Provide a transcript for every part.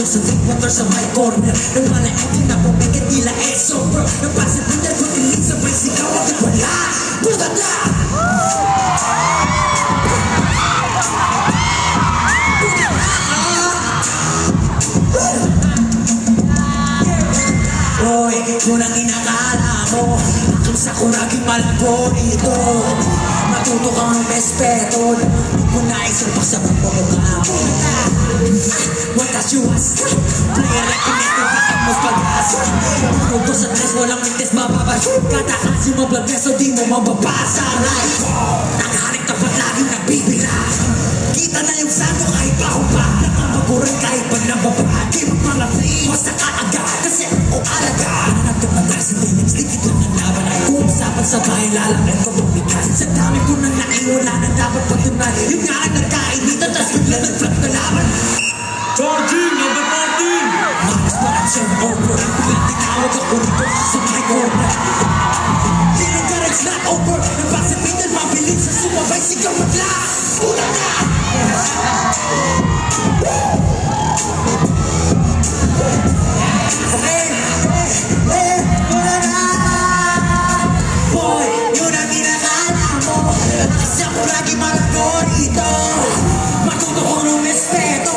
sa deep water sa my corner. Nagmalaking na pumigit nila EXO bro. Nagpasipitan ko tinig sabay sigaw at wala. Budata! Hoy, kung ang inakala mo aking sakuraging malabo ito, matuto kang respeto. Kung naisip pa sa pagpapagka mo, what does you ask? Player like pinito, baka mas pag-asa. Puro sa tres, walang mintes mapapasok. Katakasin mo blood vessel, di mo mababasa. Like, nakaharik tapat laging nagbibira. Kita na yung santo kahit baho pa. Nakamaguran kahit pag nababa. Di mo mga free, basta kaaga. Kasi ako alaga. Nagtumatay sa dilim, slikit lang ang laban. Ay kung usapan sa bahay, lalakyan ko bumikas. Sa dami ko nang naiwala na dapat patunan. Yung nga ang nagkainitan, tas bigla nag-flap na laban. Charging number 14! Makas pa ang turn over. Biglang tinawag ako rito sa my corner. It's not over. Nagpasipitan, mabilis sa sumabay, sigaw magla. Una na! Boy, yun ang ginakala mo. Kasi ako lagi malago rito. Matuto ko ng respeto.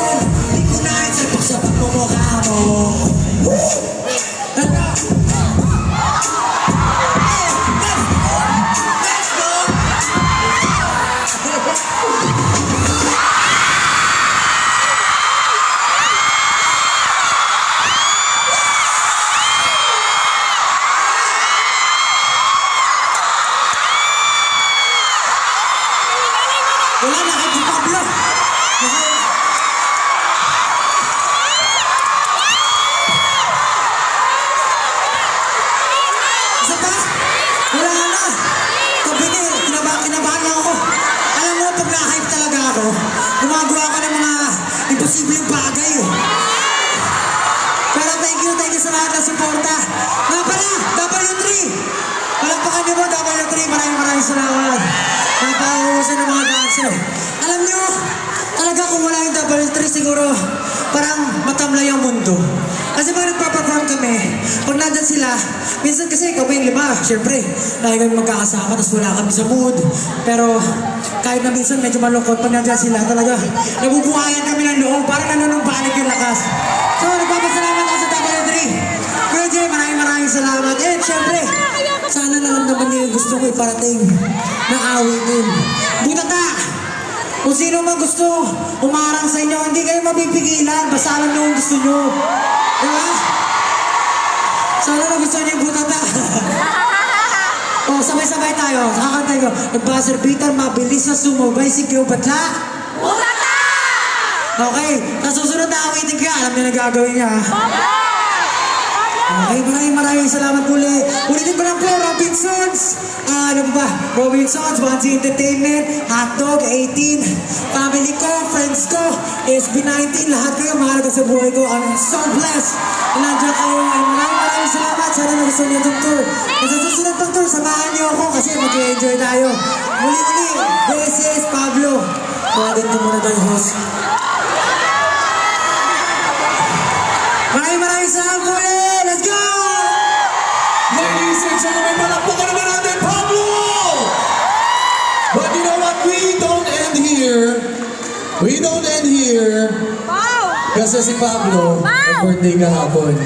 Di ko na isalpak sa pagmumukha mo. Wala na kayo si Pablo. Isa pa? Wala na. Tabi niya, kinabahan lang ako. Alam mo, pag na-hype talaga ako, gumagawa ko ng mga imposibleng bagay. Pero thank you sa lahat ng suporta. Nga pala, W3. Palakpakan niyo mo, W3. Maraming salamat. Napakahusan ng mga dancer. Alam nyo, talaga kung wala yung W3 siguro, parang matamlay ang mundo. Kasi pag nagpa-perform kami, pag nandyan sila, minsan kasi kami yung 5, syempre, lagi kami magkakasama, tapos wala kami sa mood. Pero kahit na minsan medyo malungkot, pag nandyan sila, talaga, nabubuhayan kami ng loob, parang nanunumbalik yung lakas. So, nagpapasalamat ako sa W3. Kuya Jay, maraming salamat. And syempre, sana naman niyo yung gusto ko iparating na awitin. Budata! Kung sino man gusto umarang sa inyo, hindi kayo mapipigilan. Basta alam niyo kung gusto niyo. Diba? Sana na gusto niyo yung budata. O, sabay-sabay tayo. Kakantay ko. Nag-buzzer beater, mabilis na sumabay si Kyo Batla. Budata! Okay. Sa susunod na awitin ka, alam niyo na gagawin niya. Okay, maraming salamat ulit. Ulitin ko lang po, Robinsons. Ano ba? Robinsons, Bonzi Entertainment, Hotdog, 18, family ko, friends ko, SB19, lahat kayo mahalaga sa buhay ko. I'm so blessed na nandiyan kayo. Maraming salamat. Sana nagustuhan niyo itong tour. Sa susunod pang tour, samahan niyo ako kasi mag-enjoy tayo. Muli, this is Pablo. Tawagin ko muna tayo host. Maraming salamat ulit. Let's go! Ladies and gentlemen, palakpakan naman natin, Pablo! But you know what? We don't end here. We don't end here. Wow! Kasi si Pablo, Wow! birthday kahapon.